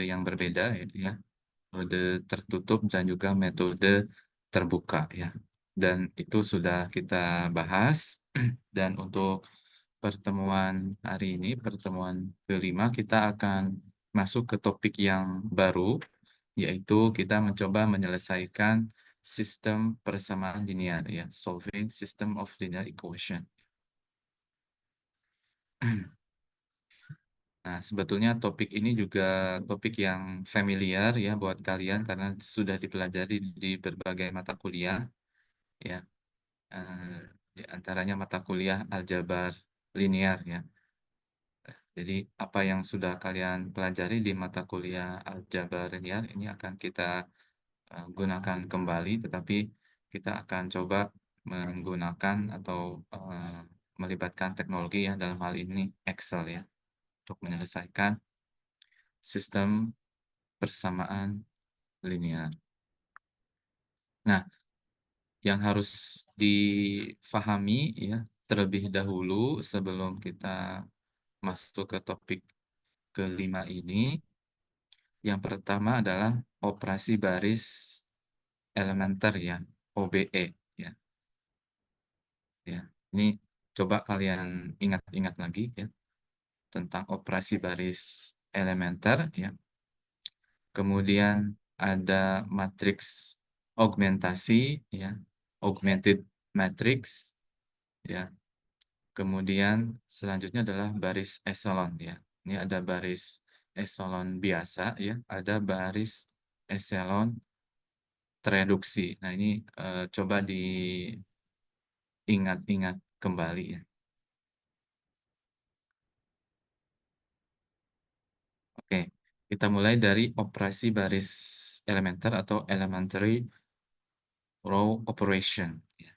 yang berbeda ya, metode tertutup dan juga metode terbuka ya. Dan itu sudah kita bahas. Dan untuk pertemuan hari ini, pertemuan kelima, kita akan masuk ke topik yang baru, yaitu kita mencoba menyelesaikan sistem persamaan linear ya, solving system of linear equation. Nah, sebetulnya topik ini juga topik yang familiar ya buat kalian karena sudah dipelajari di berbagai mata kuliah ya. Eh, di antaranya mata kuliah aljabar linear ya. Jadi apa yang sudah kalian pelajari di mata kuliah aljabar linear ini akan kita gunakan kembali, tetapi kita akan coba menggunakan atau eh, melibatkan teknologi ya, dalam hal ini Excel ya, untuk menyelesaikan sistem persamaan linear. Nah, yang harus difahami ya terlebih dahulu sebelum kita masuk ke topik kelima ini, yang pertama adalah operasi baris elementer ya, OBE ya. Ya, ini coba kalian ingat-ingat lagi ya tentang operasi baris elementer ya. Kemudian ada matriks augmentasi ya, augmented matrix ya. Kemudian selanjutnya adalah baris eselon ya. Ini ada baris eselon biasa ya, ada baris eselon tereduksi. Nah, ini coba diingat-ingat kembali ya. Oke, kita mulai dari operasi baris elementer atau elementary row operation. Ya.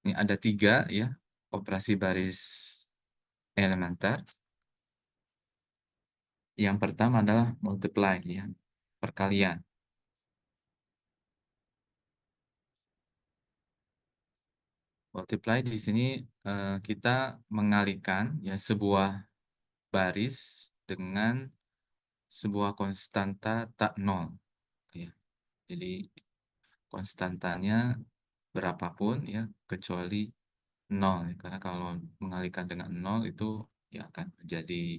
Ini ada tiga ya, operasi baris elementer. Yang pertama adalah multiply ya, perkalian. Multiply di sini kita mengalikan ya sebuah baris dengan sebuah konstanta tak nol. Ya. Jadi konstantanya berapapun ya kecuali nol ya. Karena kalau mengalihkan dengan nol itu ya akan menjadi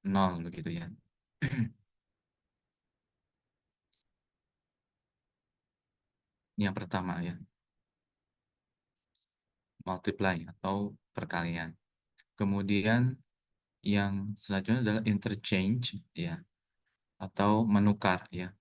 nol begitu ya. Ini yang pertama ya, multiply atau perkalian. Kemudian yang selanjutnya adalah interchange ya, atau menukar ya.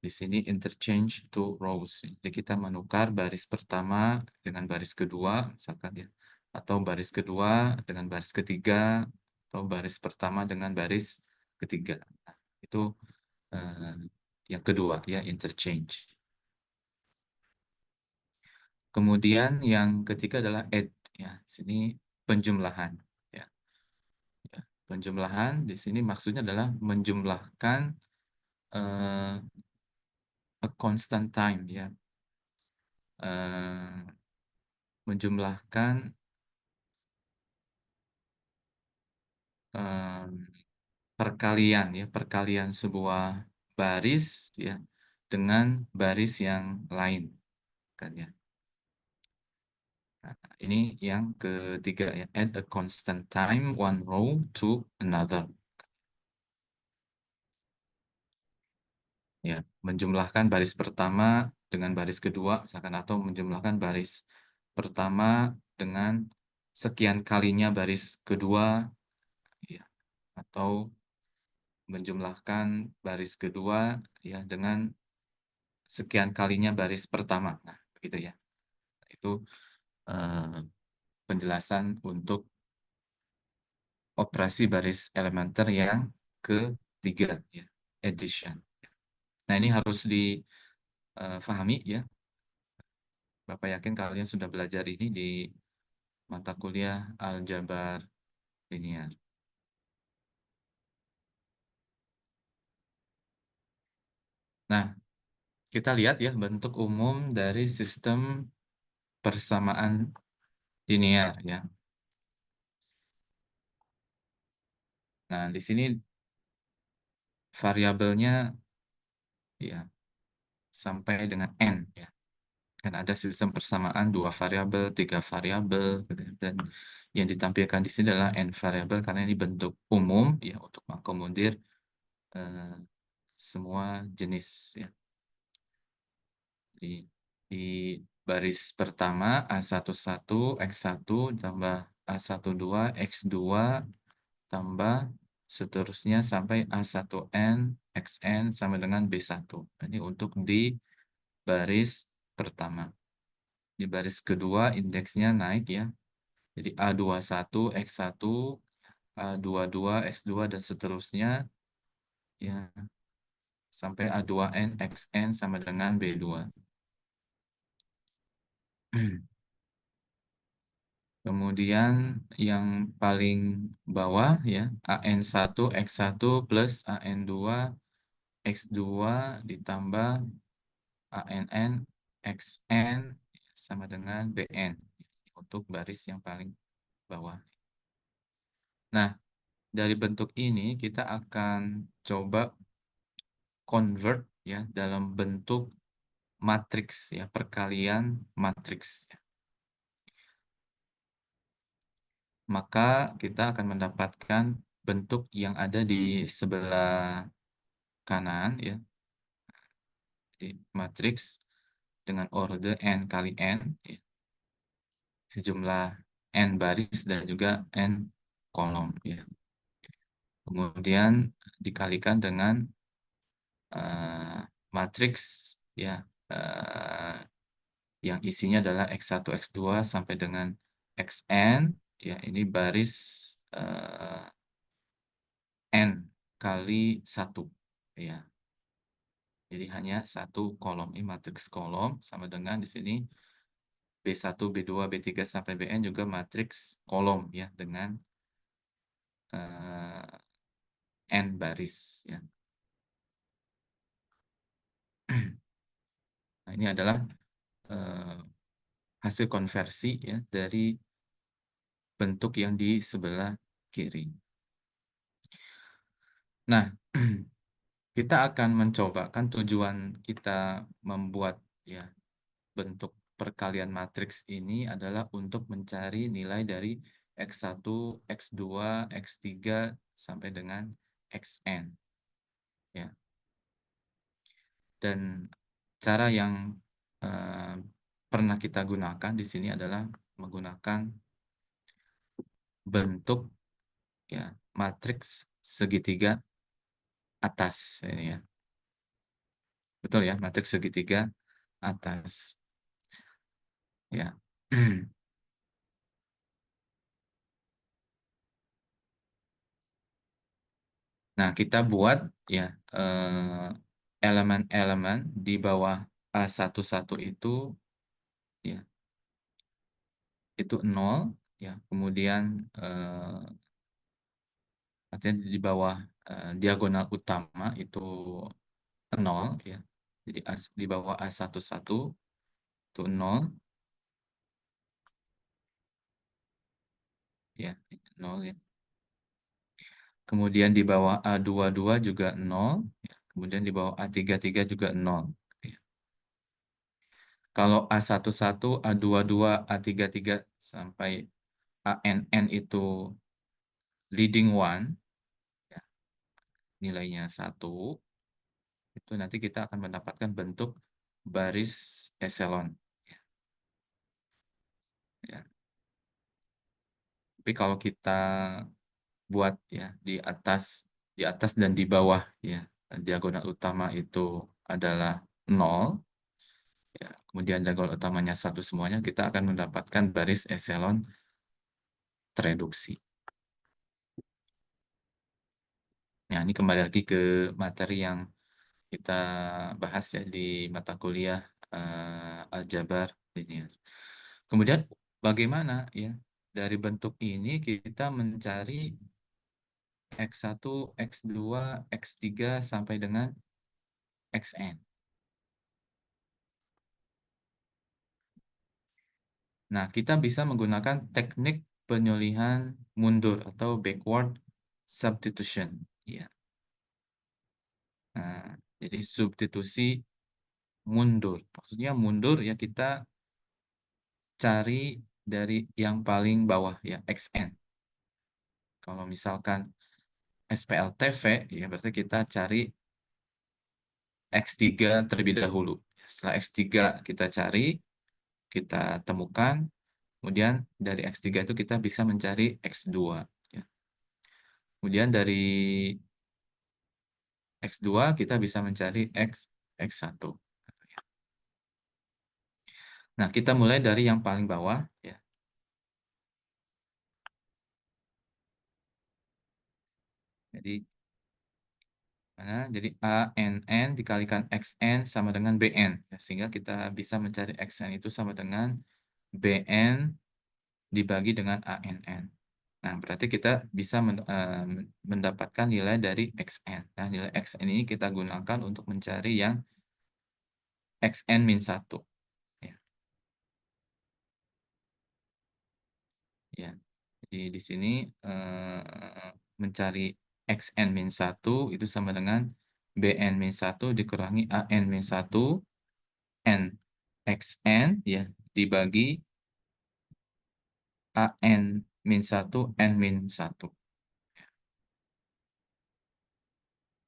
Di sini interchange to rows. Jadi kita menukar baris pertama dengan baris kedua misalkan ya, atau baris kedua dengan baris ketiga, atau baris pertama dengan baris ketiga. Nah, itu eh, yang kedua ya, interchange. Kemudian yang ketiga adalah add ya. Sini penjumlahan ya. Ya. Penjumlahan di sini maksudnya adalah menjumlahkan eh, a constant time ya. Eh, menjumlahkan eh, perkalian ya, perkalian sebuah baris ya dengan baris yang lain kan ya. Nah, ini yang ketiga ya, add a constant time one row to another. Ya, menjumlahkan baris pertama dengan baris kedua misalkan, atau menjumlahkan baris pertama dengan sekian kalinya baris kedua ya, atau menjumlahkan baris kedua ya dengan sekian kalinya baris pertama. Nah, begitu ya. Itu eh, penjelasan untuk operasi baris elementer yang ketiga ya, addition. Nah, ini harus difahami ya. Bapak yakin kalian sudah belajar ini di mata kuliah aljabar linear. Nah, kita lihat ya bentuk umum dari sistem persamaan linear ya. Nah, di sini variabelnya ya sampai dengan n ya. Kan ada sistem persamaan dua variabel, tiga variabel, gitu ya. Dan yang ditampilkan di sini adalah n variabel karena ini bentuk umum ya untuk mengakomodir eh, semua jenis ya. Di baris pertama A11 X1 tambah A12 X2 tambah seterusnya sampai A1N XN sama dengan B1. Ini untuk di baris pertama. Di baris kedua indeksnya naik ya. Jadi A21 X1 A22 X2 dan seterusnya ya sampai A2N XN sama dengan B2. Kemudian yang paling bawah ya AN1 X1 plus AN2 X2 ditambah ANN XN sama dengan BN untuk baris yang paling bawah. Nah, dari bentuk ini kita akan coba convert ya dalam bentuk matriks ya, perkalian matriks. Maka kita akan mendapatkan bentuk yang ada di sebelah kanan ya, di matriks dengan order n kali n ya, sejumlah n baris dan juga n kolom ya. Kemudian dikalikan dengan eh, matriks ya eh, yang isinya adalah X1, X2 sampai dengan Xn ya, ini baris eh, n kali satu ya. Jadi hanya satu kolom, ini matriks kolom sama dengan di sini B1, B2, B3 sampai Bn juga matriks kolom ya dengan eh, n baris ya. Nah, ini adalah eh, hasil konversi ya dari bentuk yang di sebelah kiri. Nah, kita akan mencoba, kan tujuan kita membuat ya bentuk perkalian matriks ini adalah untuk mencari nilai dari X1, X2, X3 sampai dengan Xn ya. Dan cara yang eh, pernah kita gunakan di sini adalah menggunakan bentuk ya matriks segitiga atas ini ya. Betul ya, matriks segitiga atas ya. Nah, kita buat ya eh, elemen-elemen di bawah A11 ya itu nol ya. Kemudian artinya di bawah diagonal utama itu nol ya. Jadi di bawah A11 itu nol ya, nol ya. Kemudian di bawah A22 juga nol ya. Kemudian di bawah A33 juga nol ya. Kalau A11, A22, A33 sampai ANN itu leading one, ya, nilainya satu, itu nanti kita akan mendapatkan bentuk baris eselon. Ya. Ya. Tapi kalau kita buat ya di atas dan di bawah ya diagonal utama itu adalah nol, ya. Kemudian diagonal utamanya satu semuanya, kita akan mendapatkan baris eselon tereduksi. Nah, ini kembali lagi ke materi yang kita bahas ya di mata kuliah aljabar linear. Kemudian bagaimana ya dari bentuk ini kita mencari X1, X2, X3 sampai dengan Xn. Nah, kita bisa menggunakan teknik penyolihan mundur atau backward substitution. Ya. Nah, jadi substitusi mundur. Maksudnya mundur ya kita cari dari yang paling bawah ya XN. Kalau misalkan SPLTV ya berarti kita cari X3 terlebih dahulu. Setelah X3 kita cari, kita temukan, kemudian dari X3 itu kita bisa mencari X2. Ya. Kemudian dari X2 kita bisa mencari X1. Nah, kita mulai dari yang paling bawah. Ya. Jadi, jadi ANN dikalikan XN sama dengan BN. Ya, sehingga kita bisa mencari XN itu sama dengan BN dibagi dengan ANN. Nah, berarti kita bisa mendapatkan nilai dari XN. Nah, nilai XN ini kita gunakan untuk mencari yang XN-1. Ya. Ya. Jadi di sini mencari XN-1 itu sama dengan BN-1 dikurangi AN-1 N XN ya dibagi AN-1 N-1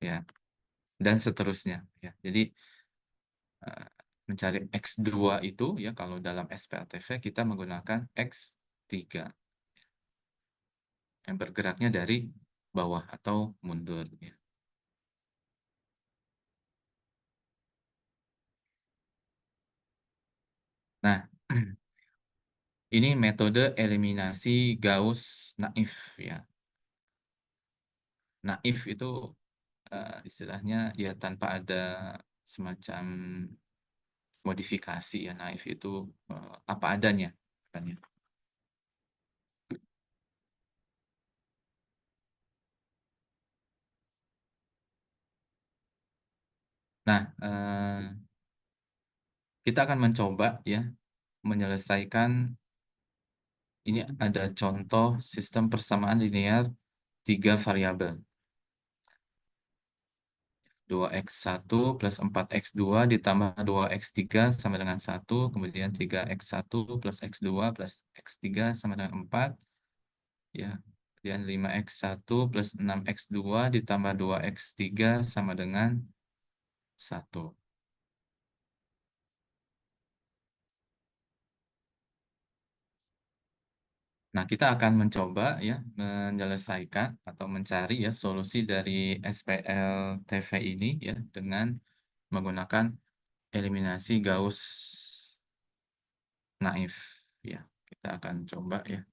ya dan seterusnya ya. Jadi eh, mencari X2 itu ya kalau dalam SPLTV kita menggunakan X3 yang bergeraknya dari bawah atau mundur ya. Nah, ini metode eliminasi Gauss-Naif ya. Naif itu istilahnya ya tanpa ada semacam modifikasi ya. Naif itu apa adanya kan ya. Nah, kita akan mencoba ya menyelesaikan ini ada contoh sistem persamaan linear tiga variabel. 2x1 plus 4x2 ditambah 2x3 sama dengan 1, kemudian 3x1 plus x2 plus x3 sama dengan 4, ya. Kemudian 5x1 plus 6x2 ditambah 2x3 sama dengan 1. Nah, kita akan mencoba ya menyelesaikan atau mencari ya solusi dari SPL TV ini ya dengan menggunakan eliminasi Gauss naif ya. Kita akan coba ya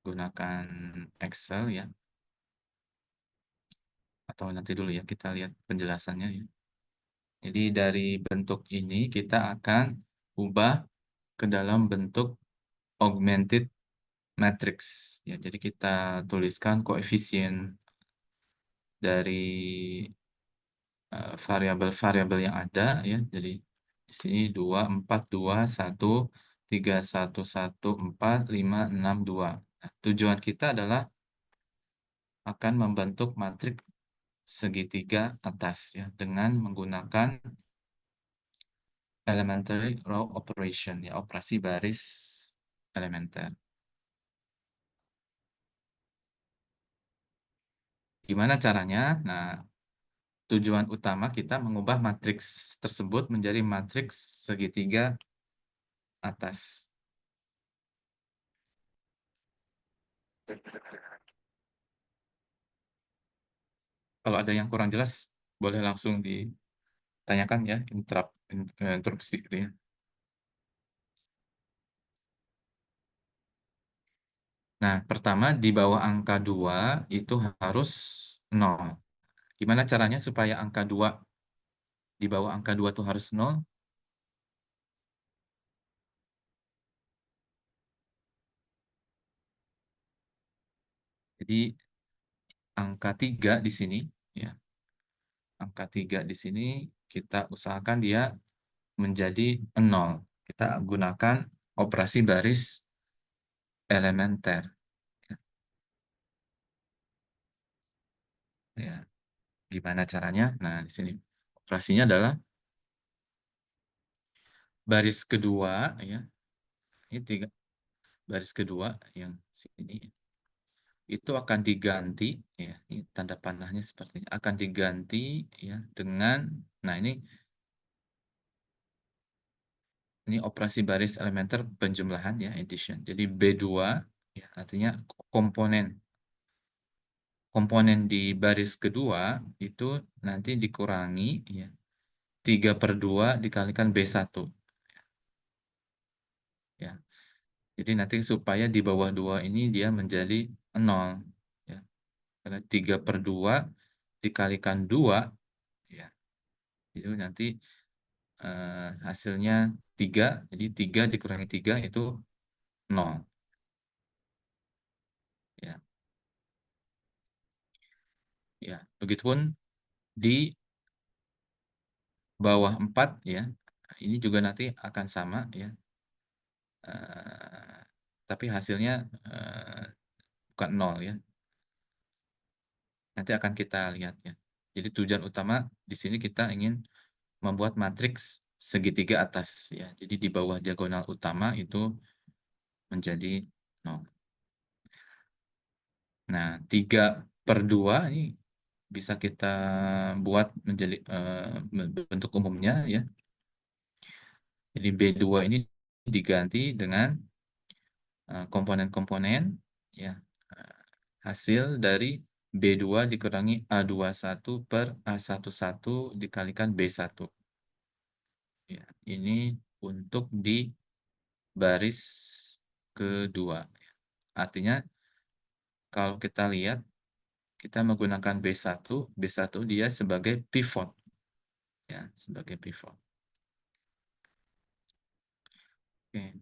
gunakan Excel ya atau nanti dulu ya kita lihat penjelasannya ya. Jadi dari bentuk ini kita akan ubah ke dalam bentuk augmented matrix ya. Jadi kita tuliskan koefisien dari variabel-variabel yang ada ya. Jadi di sini 2 4 2 1 3 1 1 4 5 6 2. Nah, tujuan kita adalah akan membentuk matriks segitiga atas ya dengan menggunakan elementary row operation ya operasi baris elementer. Gimana caranya? Nah, tujuan utama kita mengubah matriks tersebut menjadi matriks segitiga atas. Kalau ada yang kurang jelas, boleh langsung ditanyakan ya, interupsi gitu ya. Nah, pertama di bawah angka 2 itu harus 0. Gimana caranya supaya angka 2 di bawah angka 2 itu harus 0? Jadi angka 3 di sini ya. Angka 3 di sini kita usahakan dia menjadi 0. Kita gunakan operasi baris elementer. Ya, gimana caranya? Nah, di sini operasinya adalah baris kedua, ya, ini tiga baris kedua yang sini itu akan diganti, ya, ini tanda panahnya seperti ini, akan diganti, ya, dengan, nah ini operasi baris elementer penjumlahan, ya, addition. Jadi B2, ya, artinya komponen komponen di baris kedua itu nanti dikurangi, ya, 3/2 dikalikan B1, ya. Jadi nanti supaya di bawah 2 ini dia menjadi 0, ya. Karena 3/2 dikalikan 2, ya, itu nanti hasilnya 3, jadi 3 dikurangi 3 itu 0, ya. Ya, begitupun di bawah 4, ya. Ini juga nanti akan sama, ya. Eh, tapi hasilnya bukan 0, ya. Nanti akan kita lihat, ya. Jadi tujuan utama di sini kita ingin membuat matriks segitiga atas, ya. Jadi di bawah diagonal utama itu menjadi 0. Nah, 3/2 ini bisa kita buat menjadi bentuk umumnya, ya. Jadi B2 ini diganti dengan komponen-komponen, ya, eh, hasil dari B2 dikurangi A21 per A11 dikalikan B1. Ya, ini untuk di baris kedua. Artinya kalau kita lihat, kita menggunakan B1, B1 dia sebagai pivot, ya, sebagai pivot. Oke.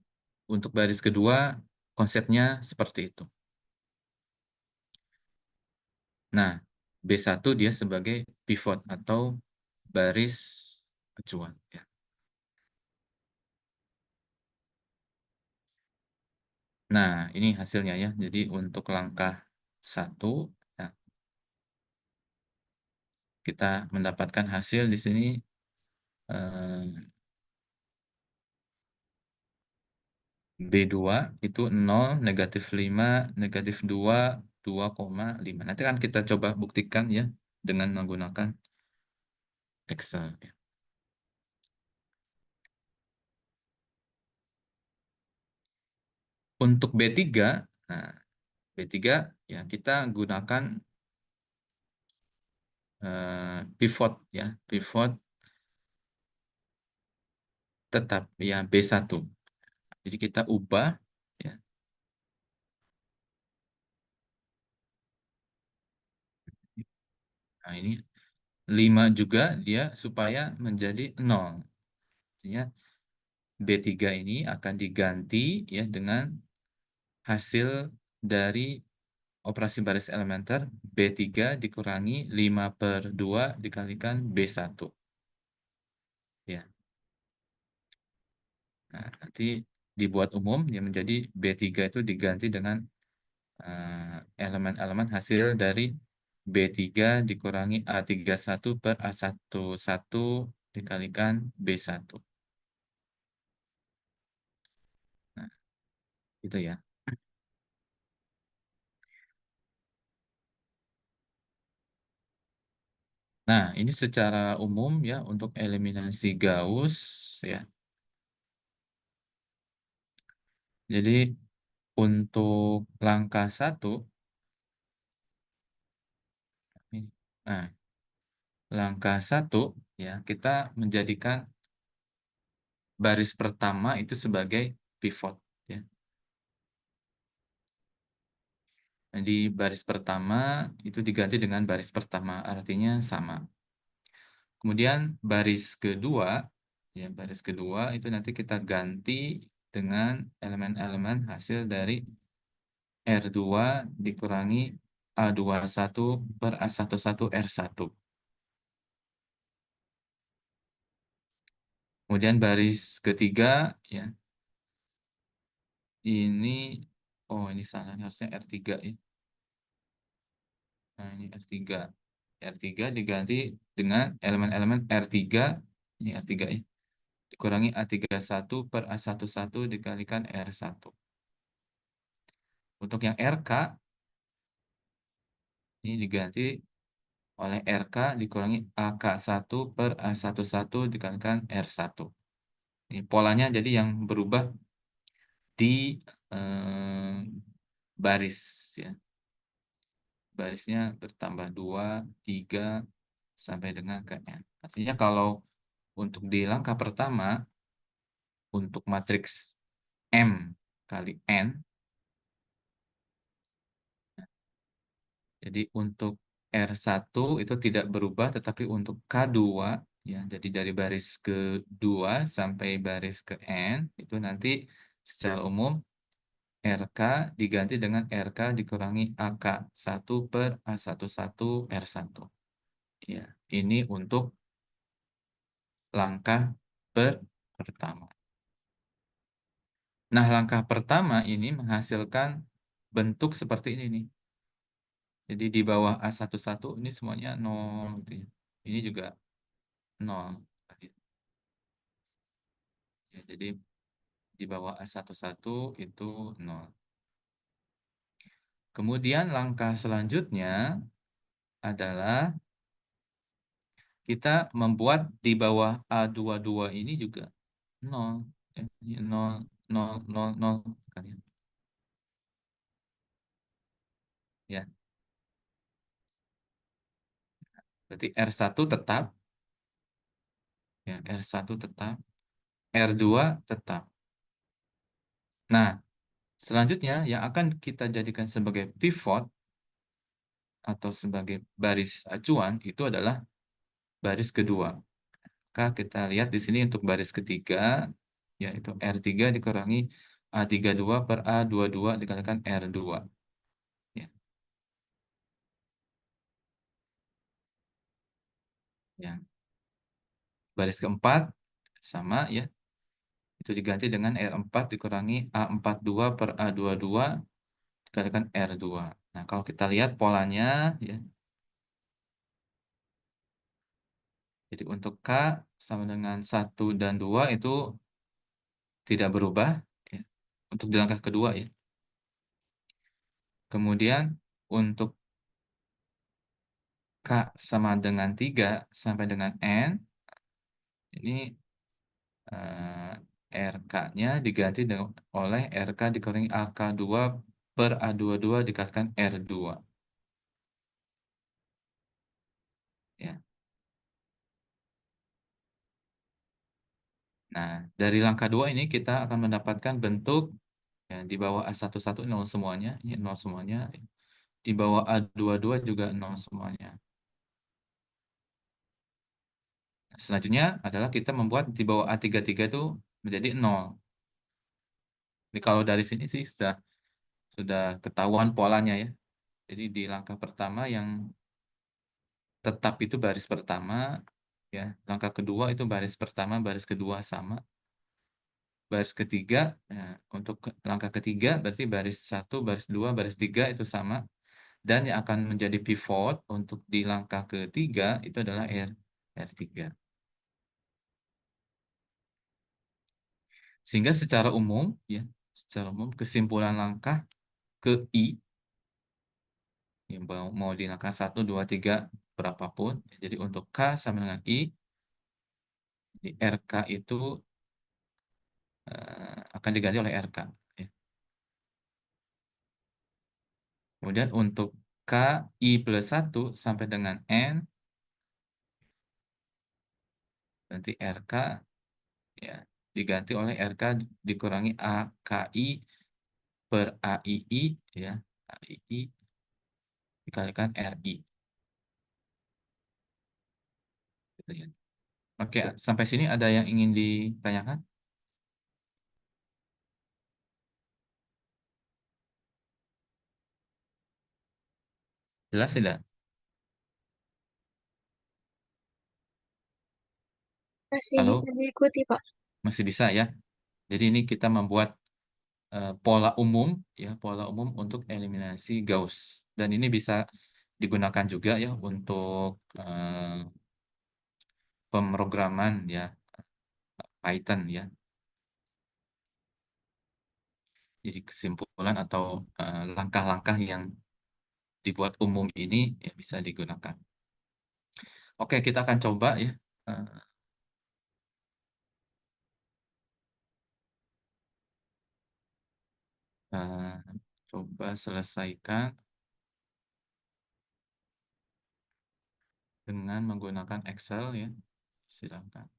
Untuk baris kedua, konsepnya seperti itu. Nah, B1 dia sebagai pivot atau baris acuan, ya. Nah, ini hasilnya, ya. Jadi untuk langkah 1, ya, kita mendapatkan hasil di sini eh, B2 itu 0, -5, -2, 2,5. Nanti kan kita coba buktikan, ya, dengan menggunakan Excel, ya. Untuk B3, nah, B3, ya, kita gunakan pivot, ya, pivot tetap, ya, B1. Jadi kita ubah, ya. Nah, ini 5 juga dia supaya menjadi 0. Artinya B3 ini akan diganti, ya, dengan hasil dari operasi baris elementer B3 dikurangi 5/2 dikalikan B1. Ya. Nah, nanti dibuat umum yang menjadi B3 itu diganti dengan elemen-elemen hasil dari B3 dikurangi A31 per A11 dikalikan B1. Nah, itu, ya. Nah, ini secara umum, ya, untuk eliminasi Gauss, ya. Jadi untuk langkah 1, nah, langkah 1, ya, kita menjadikan baris pertama itu sebagai pivot, ya. Jadi baris pertama itu diganti dengan baris pertama, artinya sama. Kemudian baris kedua, ya, baris kedua itu nanti kita ganti dengan elemen-elemen hasil dari R2 dikurangi A21 per A11 R1. Kemudian baris ketiga, ya, ini, oh, ini salah, harusnya R3, ya. Nah, ini R3. R3 diganti dengan elemen-elemen R3, ini R3 ya, dikurangi A31 per A11 dikalikan R1. Untuk yang RK, ini diganti oleh RK dikurangi AK1 per A11 dikalikan R1. Ini polanya jadi yang berubah di eh, baris ya. Barisnya bertambah 2, 3, sampai dengan ke N. Artinya kalau untuk di langkah pertama, untuk matriks M kali N, jadi untuk R1 itu tidak berubah, tetapi untuk K2, ya, jadi dari baris kedua sampai baris ke N, itu nanti secara umum RK diganti dengan RK dikurangi AK1 per A11 R1. Ya, ini untuk langkah pertama. Nah, langkah pertama ini menghasilkan bentuk seperti ini nih. Jadi di bawah A11 ini semuanya 0 gitu ya. Ini juga 0. Ya, jadi di bawah A11 itu 0. Kemudian langkah selanjutnya adalah kita membuat di bawah A22 ini juga 0. Ya, ini 0, 0, 0, 0. Kan ya. Ya, berarti R1 tetap, ya, R1 tetap, R2 tetap. Nah, selanjutnya yang akan kita jadikan sebagai pivot atau sebagai baris acuan itu adalah baris kedua. Maka kita lihat di sini untuk baris ketiga, yaitu R3 dikurangi A32 per A22 dikalikan R2. Ya, ya. Baris keempat sama ya, itu diganti dengan R4 dikurangi A42 per A22 dikalikan R2. Nah, kalau kita lihat polanya, ya, jadi untuk K sama dengan 1 dan 2 itu tidak berubah, ya, untuk di langkah kedua ya. Kemudian untuk K sama dengan 3 sampai dengan N, ini RK-nya diganti oleh RK dikurangi AK2 per A22 dikalikan R2. Ya. Nah, dari langkah 2 ini kita akan mendapatkan bentuk, ya, di bawah A11 0 semuanya, ini 0 semuanya. Di bawah A22 juga 0 semuanya. Selanjutnya adalah kita membuat di bawah A33 itu menjadi 0. Jadi kalau dari sini sih sudah ketahuan polanya ya. Jadi di langkah pertama yang tetap itu baris pertama, ya. Langkah kedua itu baris pertama, baris kedua sama. Baris ketiga, ya, untuk langkah ketiga berarti baris 1, baris 2, baris 3 itu sama. Dan yang akan menjadi pivot untuk di langkah ketiga itu adalah R3. Sehingga secara umum, ya, secara umum kesimpulan langkah ke I, ya, mau di langkah 1, 2, 3 berapapun. Jadi untuk K sama dengan I, di RK itu akan diganti oleh RK. Ya. Kemudian untuk K I plus 1 sampai dengan N, nanti RK, ya, diganti oleh RK dikurangi AKI per AII, ya, AII dikalikan RI. Gitu ya. Oke, sampai sini ada yang ingin ditanyakan? Jelas tidak? Masih bisa Halo, diikuti, Pak. masih bisa ya? Jadi ini kita membuat pola umum, ya, pola umum untuk eliminasi Gauss. Dan ini bisa digunakan juga ya untuk pemrograman ya Python ya. Jadi kesimpulan atau langkah-langkah yang dibuat umum ini ya bisa digunakan. Oke, kita akan coba ya. Eh, eh, Coba selesaikan dengan menggunakan Excel ya. Silakan.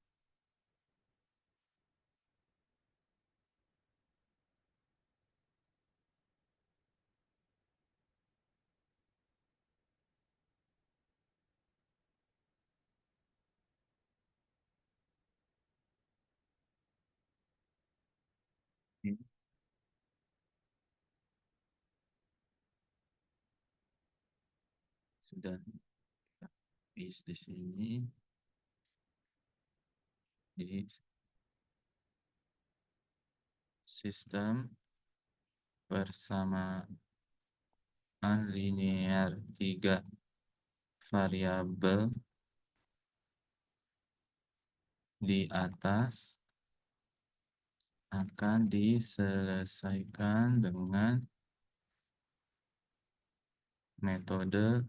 Ini sudah habis di sini. Di sistem persamaan linear tiga variabel di atas akan diselesaikan dengan metode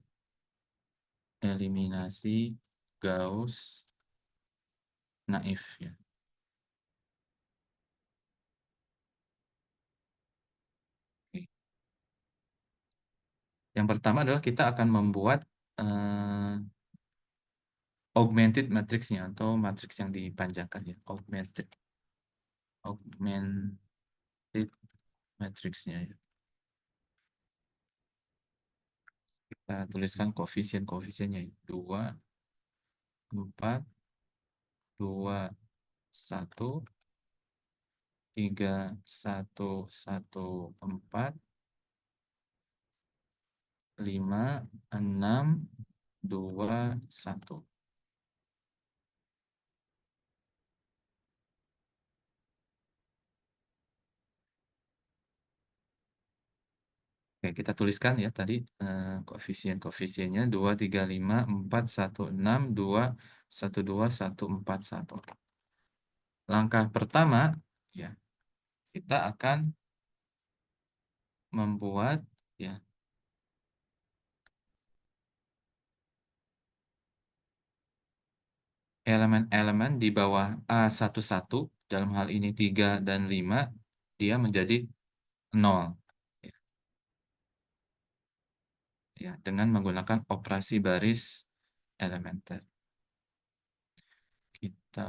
eliminasi Gauss naif ya. Oke. Yang pertama adalah kita akan membuat eh, augmented matrixnya atau matriks yang dipanjangkan ya. Augmented matrixnya ya. Kita tuliskan koefisien-koefisiennya 2, 4, 2, 1, 3, 1, 1, 4, 5, 6, 2, 1. Oke, kita tuliskan ya tadi koefisien-koefisiennya 2, 3, 5, 4, 1, 6, 2, 1, 2, 1, 4, 1. Langkah pertama, ya, kita akan membuat ya elemen-elemen di bawah A11, dalam hal ini 3 dan 5, dia menjadi 0. Ya, ya, dengan menggunakan operasi baris elementer. Kita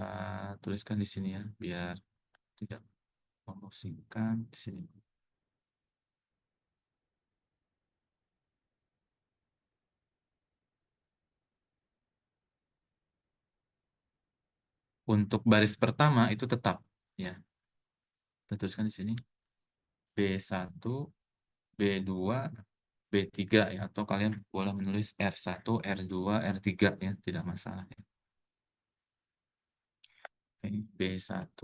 tuliskan di sini ya, biar tidak memusingkan di sini. Untuk baris pertama itu tetap ya. Kita tuliskan di sini B1, B2, B3 ya, atau kalian boleh menulis R1, R2, R3 ya, tidak masalah ya. Oke, B1,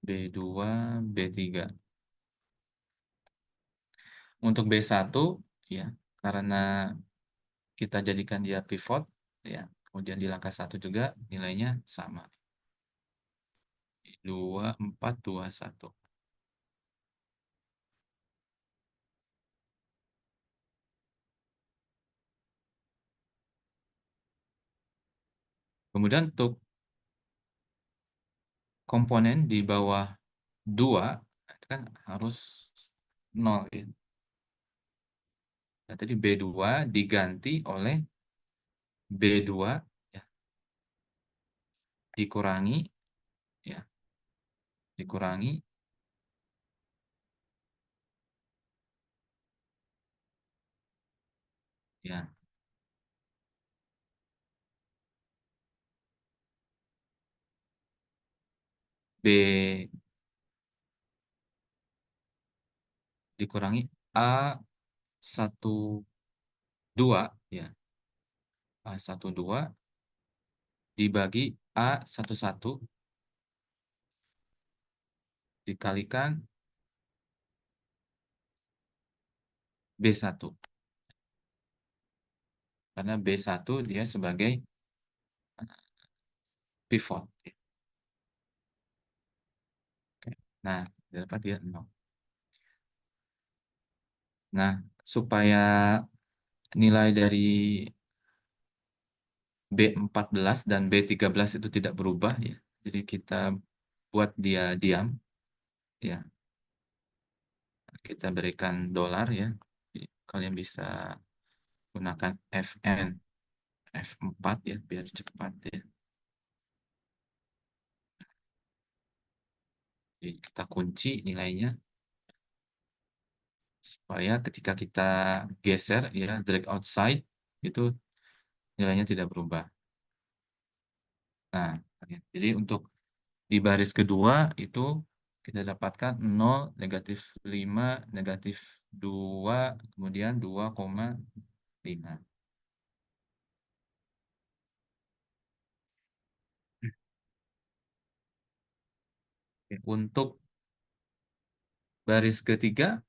B2, B3. Untuk B1 ya, karena kita jadikan dia pivot ya, kemudian di langkah 1 juga nilainya sama. 2, 4, 2, 1. Kemudian untuk komponen di bawah 2 itu kan harus 0 ya. Nah, tadi B2 diganti oleh B2 ya, dikurangi ya, dikurangi ya, B dikurangi A12 ya. A12 dibagi A11 dikalikan B1. karena B1 dia sebagai pivot. Oke. Nah, dapat dia 0. Nah, supaya nilai dari B14 dan B13 itu tidak berubah ya. Jadi kita buat dia diam ya. Kita berikan dolar ya. Kalian bisa gunakan FN F4 ya biar cepat ya. Jadi kita kunci nilainya supaya ketika kita geser ya drag outside itu nilainya tidak berubah. Nah, jadi untuk di baris kedua itu kita dapatkan 0, negatif 5, negatif 2, kemudian 2,5. Untuk baris ketiga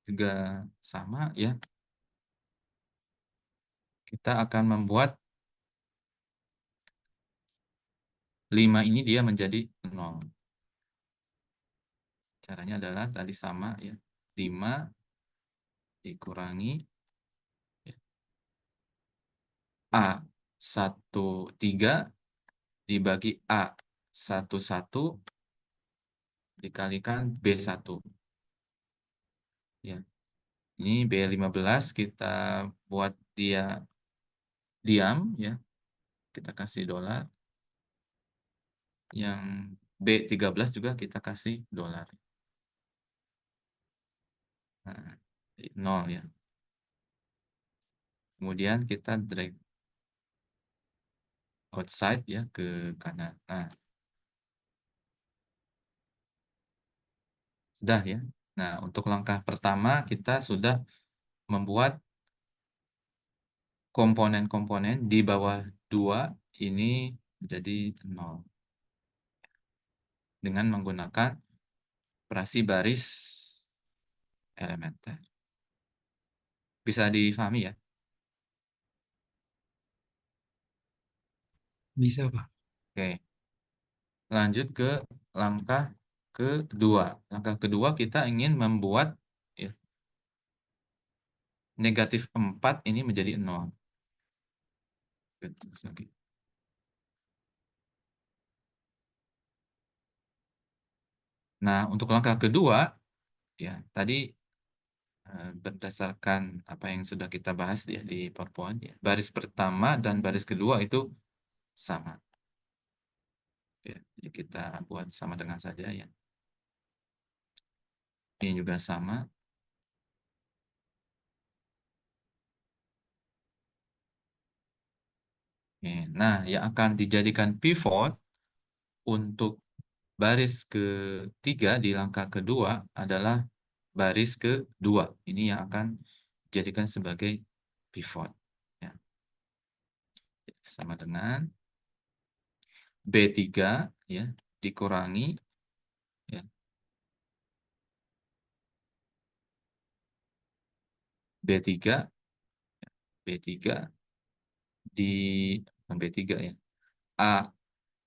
juga sama ya. Kita akan membuat 5 ini dia menjadi 0. Caranya adalah tadi sama ya. 5 dikurangi ya, A13 dibagi A11 dikalikan B1 ya. Ini B15 kita buat dia diam ya. Kita kasih dolar. Yang B13 juga kita kasih dolar. Nah, 0 ya. Kemudian kita drag outside ya ke kanan. Nah, sudah ya. Nah, untuk langkah pertama kita sudah membuat komponen-komponen di bawah 2 ini jadi 0 dengan menggunakan operasi baris elementer. Bisa difahami ya? Bisa, Pak. Oke, lanjut ke langkah kedua. Langkah kedua kita ingin membuat ya, negatif 4 ini menjadi 0. Nah, untuk langkah kedua, ya tadi berdasarkan apa yang sudah kita bahas ya di PowerPoint, ya, baris pertama dan baris kedua itu sama. Ya, jadi kita buat sama dengan saja ya. Ini juga sama. Oke, nah, yang akan dijadikan pivot untuk baris ketiga di langkah kedua adalah baris kedua. Ini yang akan dijadikan sebagai pivot. Ya. Sama dengan B3 ya dikurangi ya B3 B3 di bukan B3 ya A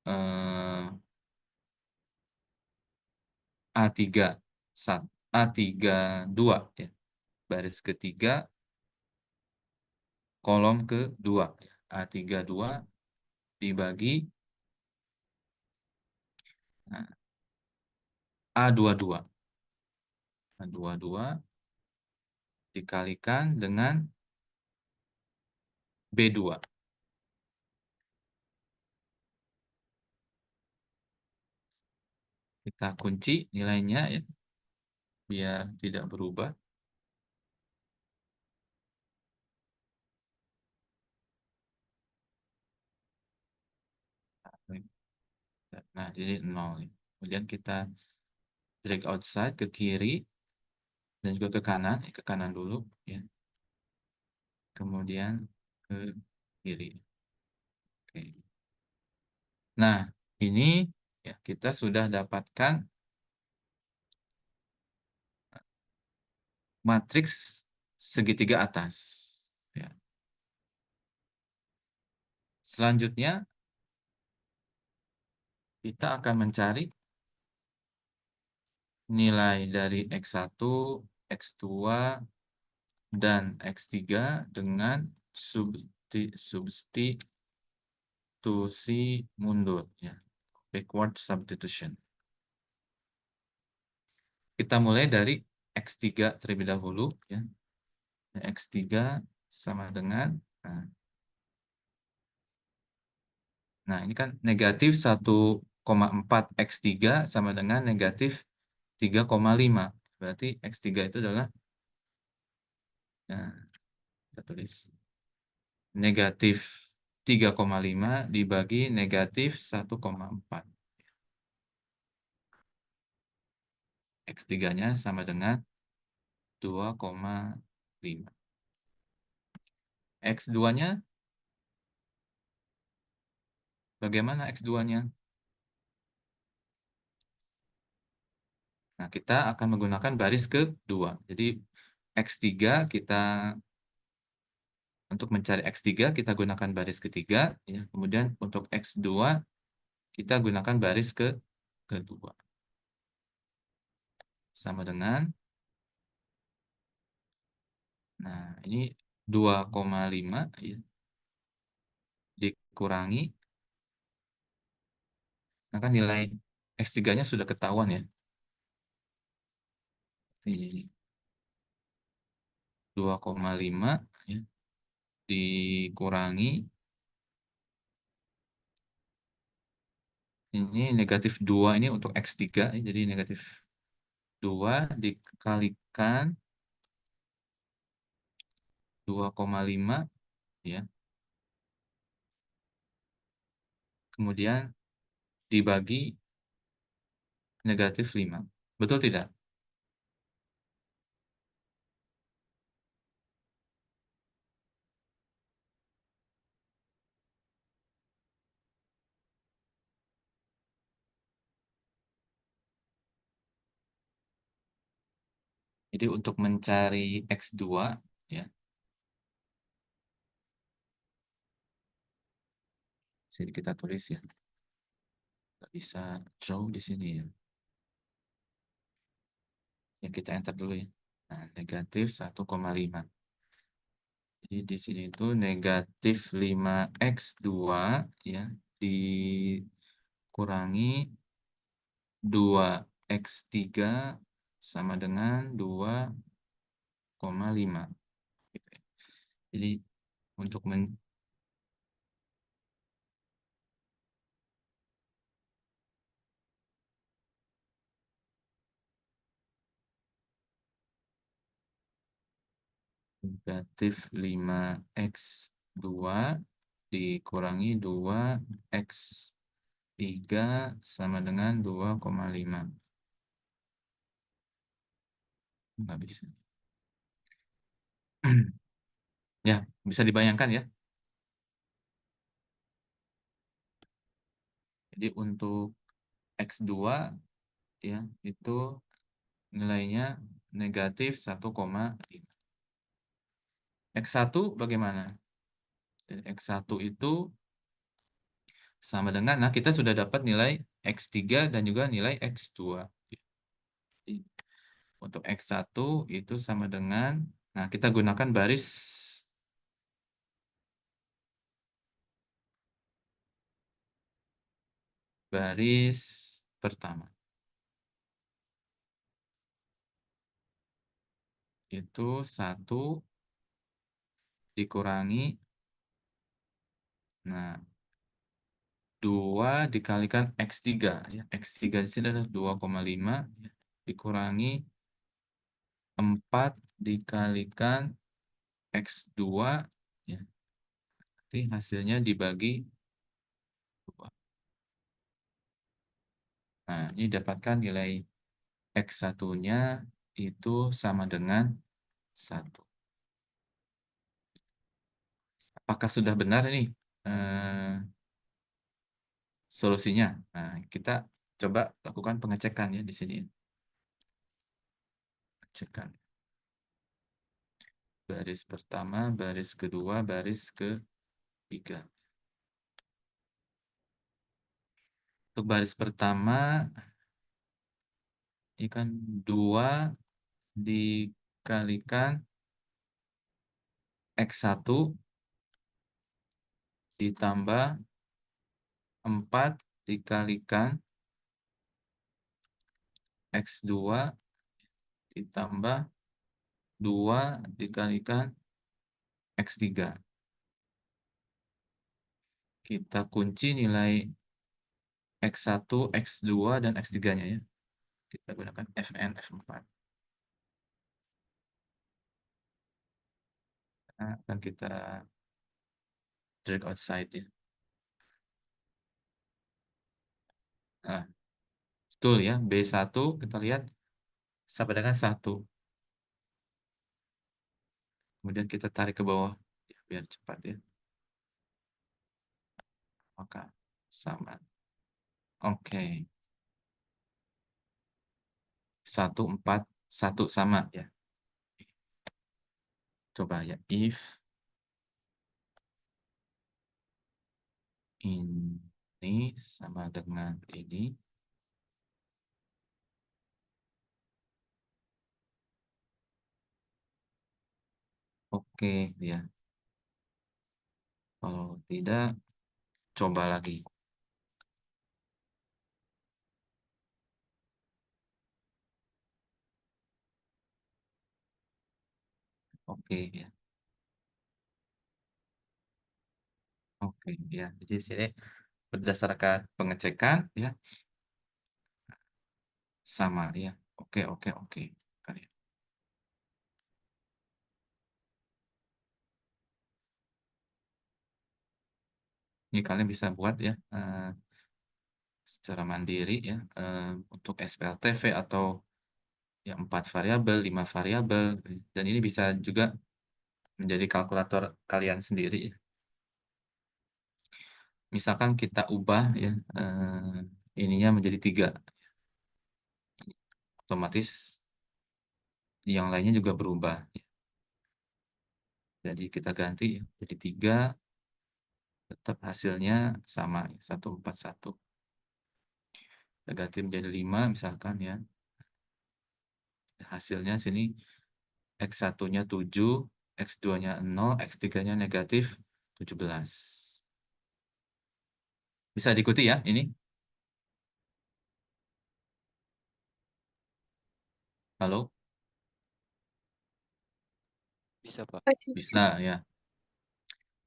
eh, A3 A32 ya baris ketiga kolom kedua ya. A32 dibagi nah, A22 A22 dikalikan dengan B2. Kita kunci nilainya ya biar tidak berubah. Nah, jadi 0. Kemudian kita drag outside ke kiri dan juga ke kanan dulu ya. Kemudian ke kiri. Oke. Nah, ini ya kita sudah dapatkan matriks segitiga atas. Ya. Selanjutnya, kita akan mencari nilai dari X1, X2, dan X3 dengan substitusi mundur, ya. Backward substitution. Kita mulai dari X3 terlebih dahulu, ya. X3 sama dengan, nah ini kan negatif 1,4 X3 sama dengan negatif 3,5. Berarti X3 itu adalah, nah, kita tulis negatif 3,5 dibagi negatif 1,4. X3-nya sama dengan 2,5. X2-nya, bagaimana X2-nya? Nah, kita akan menggunakan baris kedua. Jadi, X3 kita, untuk mencari X3 kita gunakan baris ketiga, ya. Kemudian untuk X2 kita gunakan baris kedua. Sama dengan, nah ini 2,5, ya, dikurangi, nah kan nilai X3-nya sudah ketahuan, ya. Ini 2,5, ya, dikurangi, ini negatif 2 ini untuk X3, ya, jadi negatif 2 dikalikan 2,5, ya. Kemudian dibagi negatif 5. Betul tidak? Jadi untuk mencari X2, ya, sini kita tulis, ya. Kita bisa draw di sini, ya. Yang kita enter dulu, ya. Nah, negatif 1,5. Jadi di sini itu negatif 5x2, ya, dikurangi 2x3 sama dengan 2,5. Gitu, ya. Jadi untuk negatif 5x2 dikurangi 2x3 sama dengan 2,5. Nggak bisa. Ya, bisa dibayangkan, ya. Jadi untuk X2, ya, itu nilainya negatif 1,5. X1 bagaimana? X1 itu sama dengan, nah kita sudah dapat nilai X3 dan juga nilai X2. Jadi, untuk X1 itu sama dengan, nah kita gunakan baris pertama. Itu 1 dikurangi, nah 2 dikalikan X3, ya. X3 di sini adalah 2,5, ya, dikurangi 4 dikalikan X2, ya. Nanti hasilnya dibagi 2. Nah, ini dapatkan nilai X1-nya itu sama dengan 1. Apakah sudah benar ini solusinya? Nah, kita coba lakukan pengecekan, ya, di sini. Pengecekan. Baris pertama, baris kedua, baris ketiga. Untuk baris pertama, ini kan 2 dikalikan X1 ditambah 4 dikalikan X2 ditambah 2 dikalikan X3. Kita kunci nilai X1, X2, dan X3-nya ya. Kita gunakan Fn, F4. Nah, akan kita drag outside ya. Nah, betul ya. B1 kita lihat sama dengan 1. Kemudian kita tarik ke bawah ya, biar cepat ya. Maka sama. Oke. 1, 4, 1 sama ya. Coba ya. If ini sama dengan ini. Oke ya. Kalau tidak, coba lagi. Oke ya. Oke ya. Jadi sini berdasarkan pengecekan ya sama ya. Oke oke oke. Kali. Ini kalian bisa buat ya secara mandiri ya untuk SPLTV atau yang 4 variabel, 5 variabel, dan ini bisa juga menjadi kalkulator kalian sendiri ya. Misalkan kita ubah ya ininya menjadi 3, otomatis yang lainnya juga berubah ya. Jadi kita ganti ya, jadi 3, tetap hasilnya sama ya, 141. Kita ganti menjadi 5 misalkan ya, hasilnya sini X1-nya 7, X2-nya 0, X3-nya negatif 17. Bisa diikuti ya ini? Halo? Bisa, Pak. Masih bisa. Bisa ya.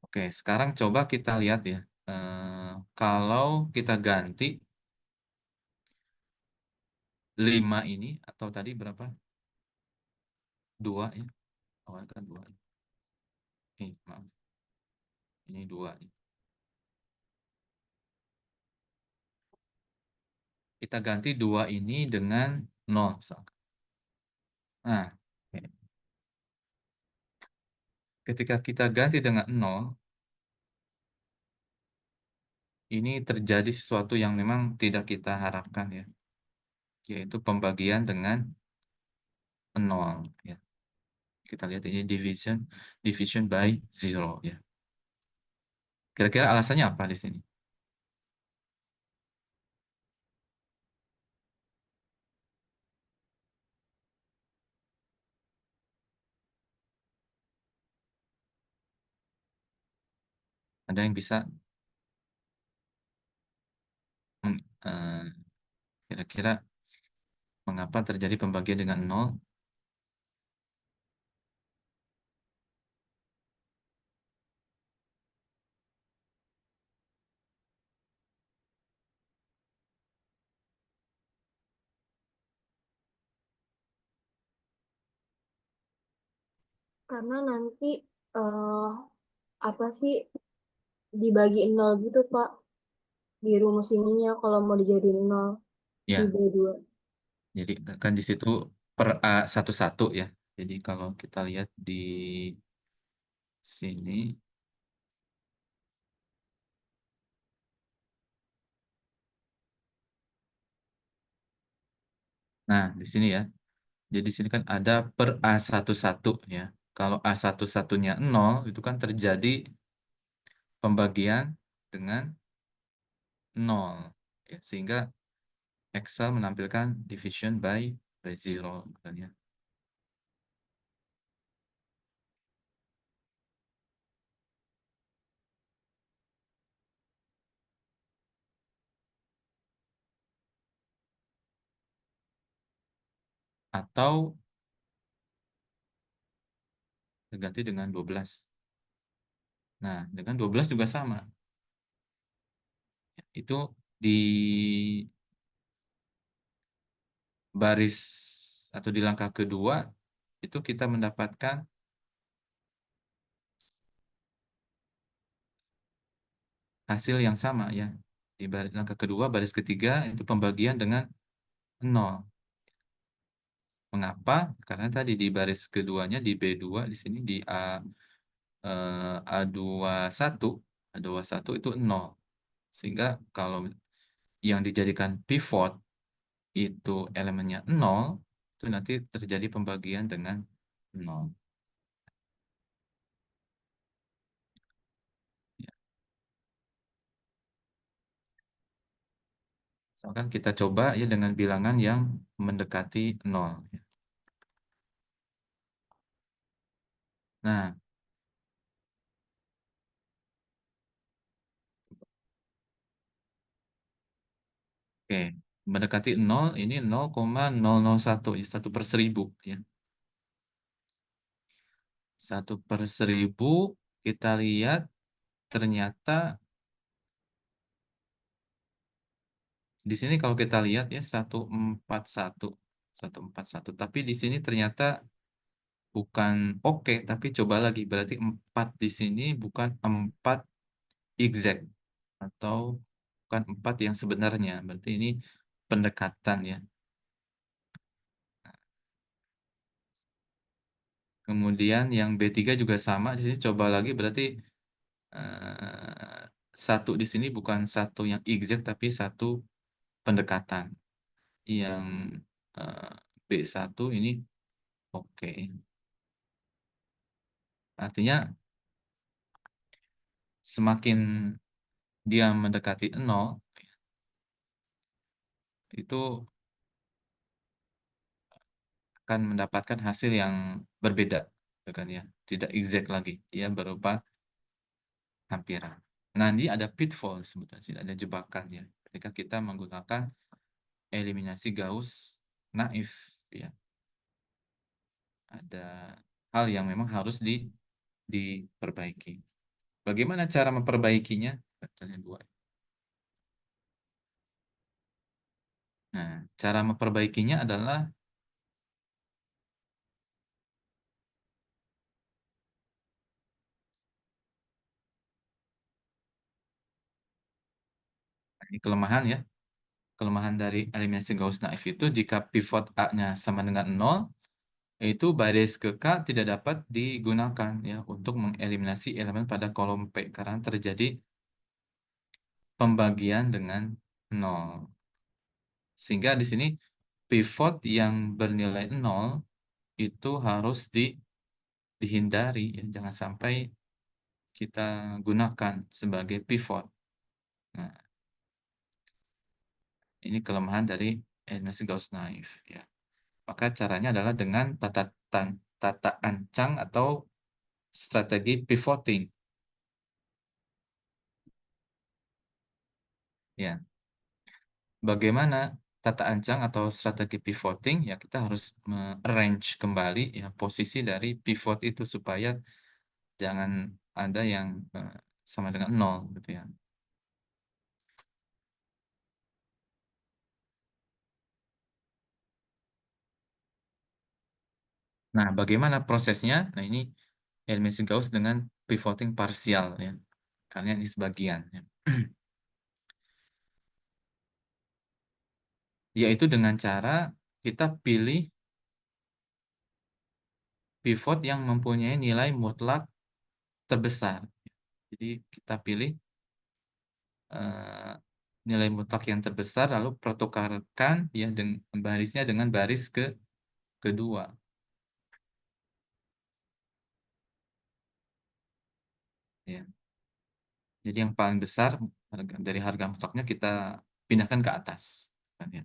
Oke, sekarang coba kita lihat ya. Kalau kita ganti 5 ini, atau tadi berapa? 2 ya. Awalnya kan 2. Maaf. Ini 2. Kita ganti 2 ini dengan 0 misalkan. Nah, oke. Ketika kita ganti dengan 0, ini terjadi sesuatu yang memang tidak kita harapkan ya, yaitu pembagian dengan 0 ya. Kita lihat ini division by 0 ya. Kira-kira alasannya apa di sini? Ada yang bisa meng- eh, kira-kira mengapa terjadi pembagian dengan 0? Karena nanti eh apa sih dibagi nol gitu Pak di rumus ininya kalau mau dijadiin nol di Ya, B2. jadi kan di situ per A satu ya. Jadi kalau kita lihat di sini, nah di sini ya. Jadi di sini kan ada per A11 ya. Kalau A11-nya 0, itu kan terjadi pembagian dengan 0 ya. Sehingga Excel menampilkan division by zero misalnya. Atau diganti dengan 12. Nah, dengan 12 juga sama. Itu di baris atau di langkah kedua itu kita mendapatkan hasil yang sama ya. Di baris langkah kedua, baris ketiga itu pembagian dengan nol. Mengapa? Karena tadi di baris keduanya di B2 di sini di A21 A21 itu nol. Sehingga kalau yang dijadikan pivot itu elemennya nol, itu nanti terjadi pembagian dengan nol. Ya. Misalkan kita coba ya dengan bilangan yang mendekati nol. Nah, oke. Mendekati nol ini 0,001 ya, 1/1000 ya. 1/1000 kita lihat ternyata di sini kalau kita lihat ya 141 141. Tapi di sini ternyata bukan oke, tapi coba lagi berarti 4 di sini bukan 4 exact atau bukan 4 yang sebenarnya. Berarti ini pendekatan ya. Kemudian yang B3 juga sama di sini coba lagi berarti eh, satu di sini bukan satu yang exact tapi satu pendekatan. Yang eh, B1 ini oke. Artinya semakin dia mendekati nol itu akan mendapatkan hasil yang berbeda, gitu kan ya, tidak exact lagi, ia berupa hampiran. Nah, ini ada pitfall sebetulnya, ada jebakan ya, ketika kita menggunakan eliminasi Gauss naif ya, ada hal yang memang harus diperbaiki. Bagaimana cara memperbaikinya? Katanya dua. Nah, cara memperbaikinya adalah ini kelemahan ya. Kelemahan dari eliminasi Gauss naif itu jika pivot A-nya sama dengan nol, itu baris ke K tidak dapat digunakan ya untuk mengeliminasi elemen pada kolom P karena terjadi pembagian dengan nol. Sehingga di sini pivot yang bernilai nol itu harus dihindari ya, jangan sampai kita gunakan sebagai pivot. Nah, ini kelemahan dari eliminasi Gauss naif ya. Maka caranya adalah dengan tata ancang atau strategi pivoting. Ya, bagaimana tata ancang atau strategi pivoting? Ya, kita harus arrange kembali ya posisi dari pivot itu supaya jangan ada yang sama dengan nol gitu ya. Nah, bagaimana prosesnya? Nah, ini eliminasi Gauss dengan pivoting parsial ya. Karena ini sebagian ya. Yaitu dengan cara kita pilih pivot yang mempunyai nilai mutlak terbesar. Jadi kita pilih eh, nilai mutlak yang terbesar lalu pertukarkan ya dengan barisnya dengan baris kedua. Ya. Jadi yang paling besar dari harga mutlaknya kita pindahkan ke atas. Kan ya.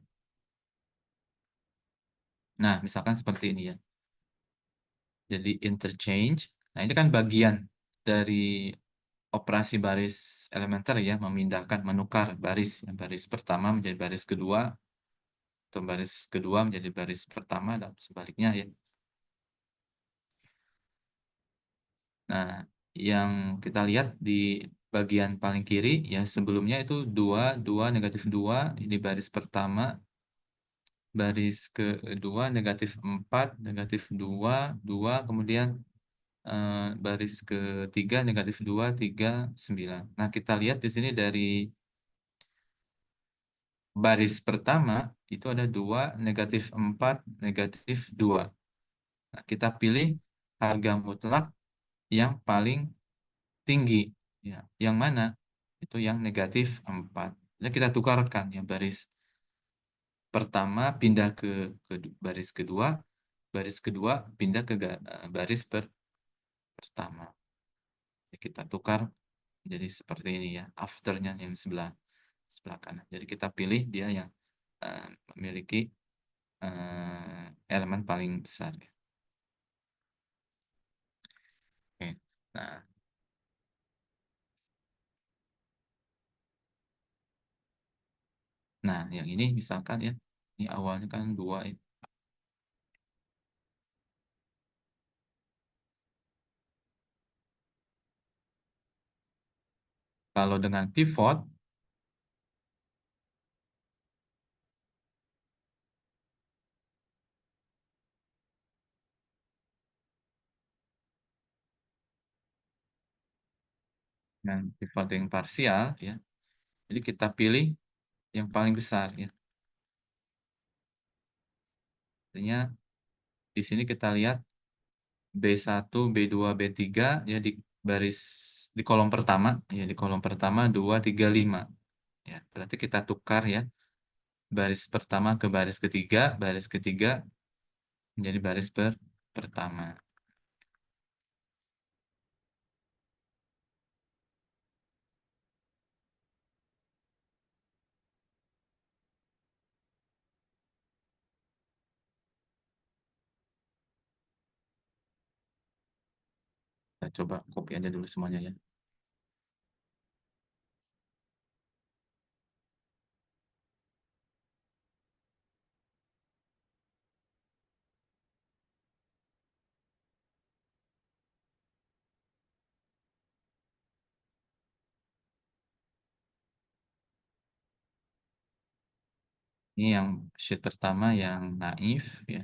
Nah, misalkan seperti ini ya. Jadi interchange. Nah, ini kan bagian dari operasi baris elementer ya, memindahkan, menukar baris. Baris pertama menjadi baris kedua, atau baris kedua menjadi baris pertama, dan sebaliknya ya. Nah, yang kita lihat di bagian paling kiri ya, sebelumnya itu 2 2 negatif 2, ini baris pertama, baris kedua negatif 4 negatif 2 2, kemudian baris ketiga negatif 2 3 9. Nah, kita lihat di sini dari baris pertama itu ada 2 negatif 4 negatif 2. Nah, kita pilih harga mutlak yang paling tinggi ya. Yang mana? Itu yang negatif 4. Jadi kita tukarkan ya, baris pertama pindah ke baris kedua, baris kedua pindah ke baris pertama. Jadi kita tukar jadi seperti ini ya, afternya yang sebelah sebelah kanan. Jadi kita pilih dia yang eh, memiliki elemen paling besar ya. Oke. Nah, nah yang ini misalkan ya, ini awalnya kan 2 ya. Kalau dengan pivot, dengan pivoting parsial ya, jadi kita pilih yang paling besar ya. Artinya di sini kita lihat B1, B2, B3 ya, di baris di kolom pertama ya, di kolom pertama 2 3 5 ya. Berarti kita tukar ya, baris pertama ke baris ketiga menjadi baris pertama. Kita coba copy aja dulu semuanya ya. Ini yang sheet pertama yang naif ya,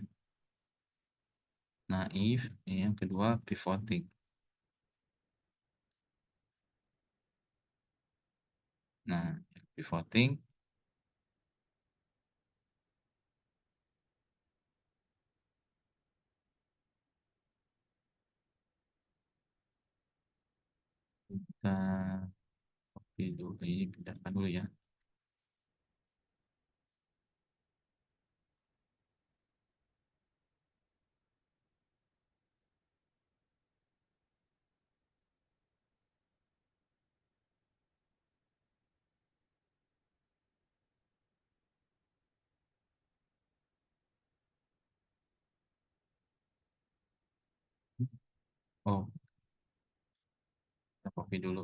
naif. Ini yang kedua pivoting. Nah, pivoting kita copy dulu, ini pindahkan dulu ya. Oh, kita copy dulu.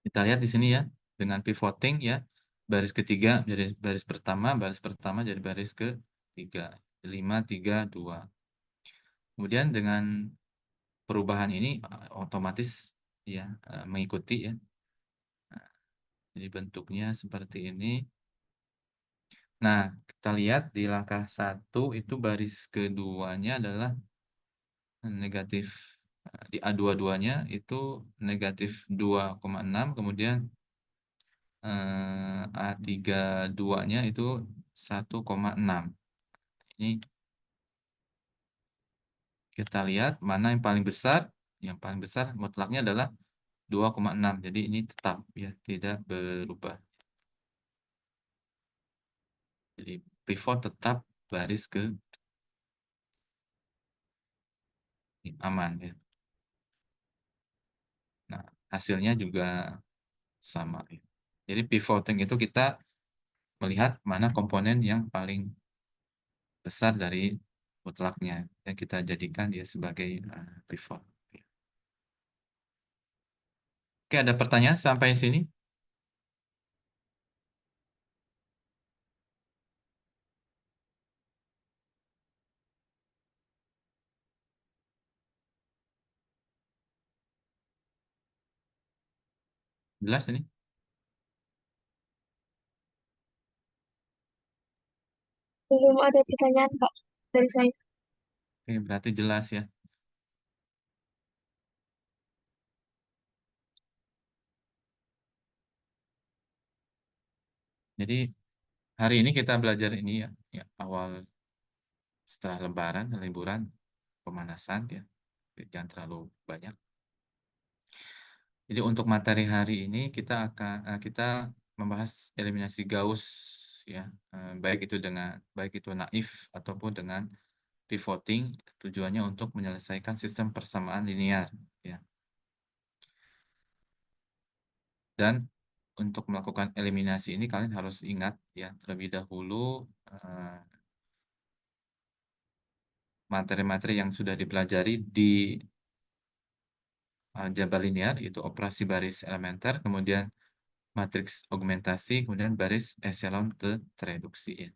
Kita lihat di sini ya, dengan pivoting ya, baris ketiga jadi baris pertama jadi baris ketiga, 5 3 2. Kemudian dengan perubahan ini otomatis ya, mengikuti ya. Nah, jadi bentuknya seperti ini. Nah, kita lihat di langkah 1 itu baris keduanya adalah negatif Di A22-nya itu negatif 2,6, kemudian A32-nya itu 1,6. Ini kita lihat mana yang paling besar. Yang paling besar mutlaknya adalah 2,6. Jadi ini tetap ya, tidak berubah. Jadi pivot tetap baris ke aman ya. Nah, hasilnya juga sama ya. Jadi pivoting itu kita melihat mana komponen yang paling besar dari mutlaknya yang kita jadikan dia sebagai pivot. Oke, ada pertanyaan sampai sini? Jelas ini? Belum ada pertanyaan, Pak, dari saya. Oke, berarti jelas ya. Jadi hari ini kita belajar ini ya, ya awal setelah Lebaran, liburan, pemanasan ya, jangan terlalu banyak. Jadi untuk materi hari ini kita membahas eliminasi Gauss ya, baik itu naif ataupun dengan pivoting, tujuannya untuk menyelesaikan sistem persamaan linear ya. Dan untuk melakukan eliminasi ini kalian harus ingat ya terlebih dahulu eh, materi-materi yang sudah dipelajari di aljabar linear, itu operasi baris elementer, kemudian matriks augmentasi, kemudian baris echelon tereduksi ya.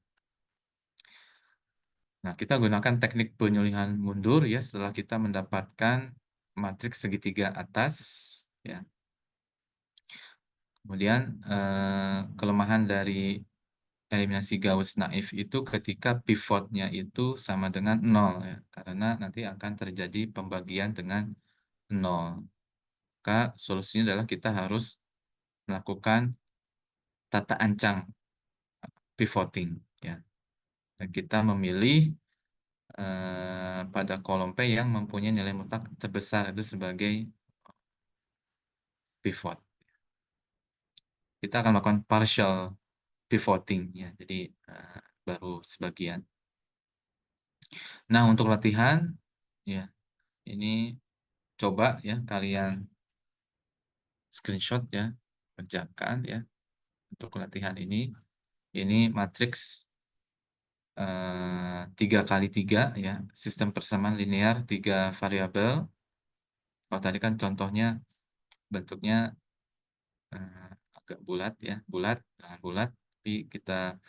Nah, kita gunakan teknik penyulihan mundur ya setelah kita mendapatkan matriks segitiga atas ya. Kemudian kelemahan dari eliminasi Gauss naif itu ketika pivotnya itu sama dengan 0 ya. Karena nanti akan terjadi pembagian dengan 0. Maka solusinya adalah kita harus melakukan tata ancang pivoting ya. Dan kita memilih pada kolom P yang mempunyai nilai mutlak terbesar itu sebagai pivot. Kita akan melakukan partial pivoting ya. Jadi baru sebagian. Nah, untuk latihan ya ini coba ya kalian screenshot ya, kerjakan ya untuk latihan ini. Ini matriks 3x3 ya, sistem persamaan linear 3 variabel. Kalau tadi kan contohnya bentuknya agak bulat ya, bulat, jangan bulat. Tapi kita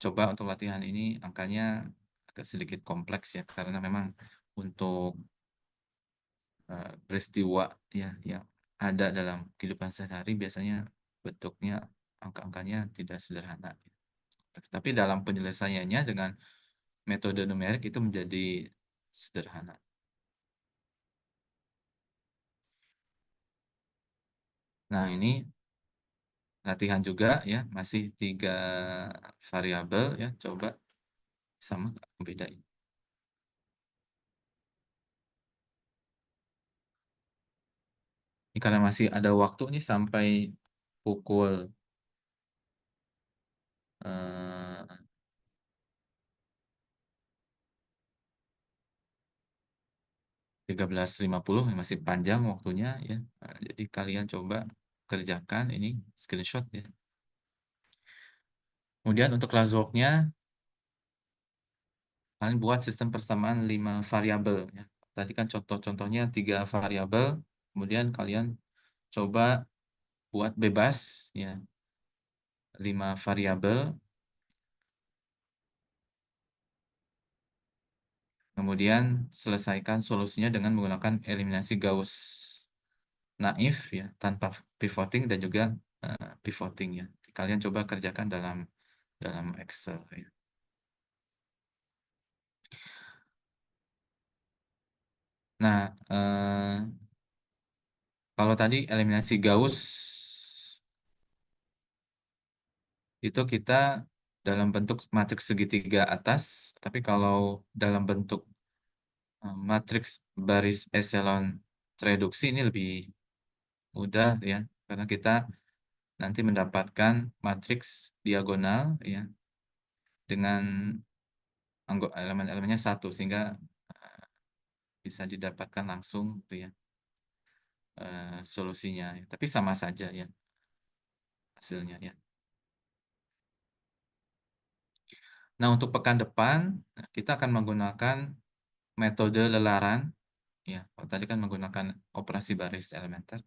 coba untuk latihan ini angkanya agak sedikit kompleks ya, karena memang untuk peristiwa ya yang ada dalam kehidupan sehari-hari biasanya bentuknya angka-angkanya tidak sederhana. Tapi dalam penyelesaiannya dengan metode numerik itu menjadi sederhana. Nah, ini latihan juga ya, masih 3 variabel ya, coba sama nggak bedain. Ini karena masih ada waktu nih sampai pukul 13.50, masih panjang waktunya ya. Nah, jadi kalian coba kerjakan ini screenshot ya. Kemudian untuk classwork-nya kalian buat sistem persamaan 5 variabel ya. Tadi kan contoh-contohnya 3 variabel, kemudian kalian coba buat bebas ya 5 variabel, kemudian selesaikan solusinya dengan menggunakan eliminasi Gauss naif ya tanpa pivoting dan juga pivoting ya. Kalian coba kerjakan dalam Excel ya. Nah, Kalau tadi eliminasi Gauss itu kita dalam bentuk matriks segitiga atas, tapi kalau dalam bentuk matriks baris echelon reduksi ini lebih mudah ya, karena kita nanti mendapatkan matriks diagonal ya dengan elemen-elemennya satu, sehingga eh, bisa didapatkan langsung gitu ya solusinya. Tapi sama saja ya hasilnya ya. Nah, untuk pekan depan kita akan menggunakan metode lelaran ya. Kalau tadi kan menggunakan operasi baris elementer.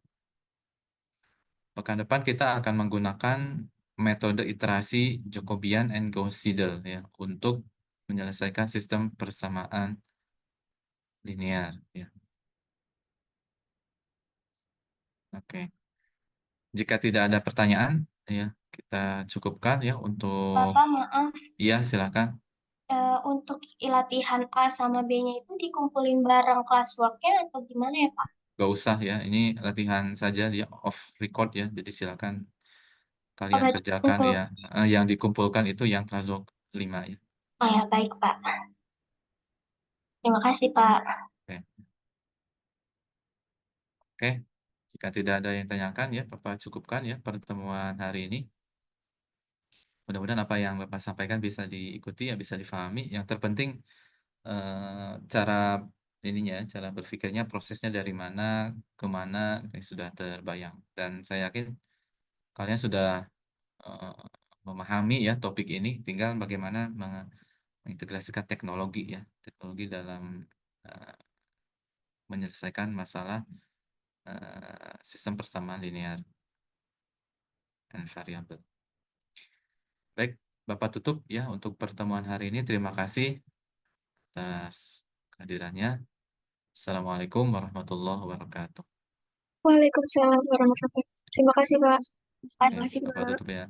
Pekan depan kita akan menggunakan metode iterasi Jacobian and Gauss-Seidel ya untuk menyelesaikan sistem persamaan linear ya. Oke. Jika tidak ada pertanyaan ya, kita cukupkan ya untuk Bapak, maaf, iya silakan. untuk latihan A sama B-nya itu dikumpulin bareng classwork-nya atau gimana ya, Pak? Gak usah ya, ini latihan saja dia off record ya. Jadi silakan Oh, kalian berarti kerjakan untuk, ya. Yang dikumpulkan itu yang kelas 5 ya. oh ya, baik, Pak. Terima kasih, Pak. Oke. Oke. Jika tidak ada yang tanyakan ya, Bapak cukupkan ya pertemuan hari ini. Mudah-mudahan apa yang Bapak sampaikan bisa diikuti ya, bisa difahami. Yang terpenting cara ininya, cara berpikirnya, prosesnya dari mana ke mana sudah terbayang. Dan saya yakin kalian sudah eh, memahami ya topik ini, tinggal bagaimana mengintegrasikan teknologi ya, teknologi dalam eh, menyelesaikan masalah sistem persamaan linear and variable. Baik, Bapak tutup ya untuk pertemuan hari ini. Terima kasih atas kehadirannya. Assalamualaikum warahmatullahi wabarakatuh. Waalaikumsalam warahmatullahi wabarakatuh. Terima kasih, Pak. Oke, Terima kasih, Bapak Pak. tutup ya.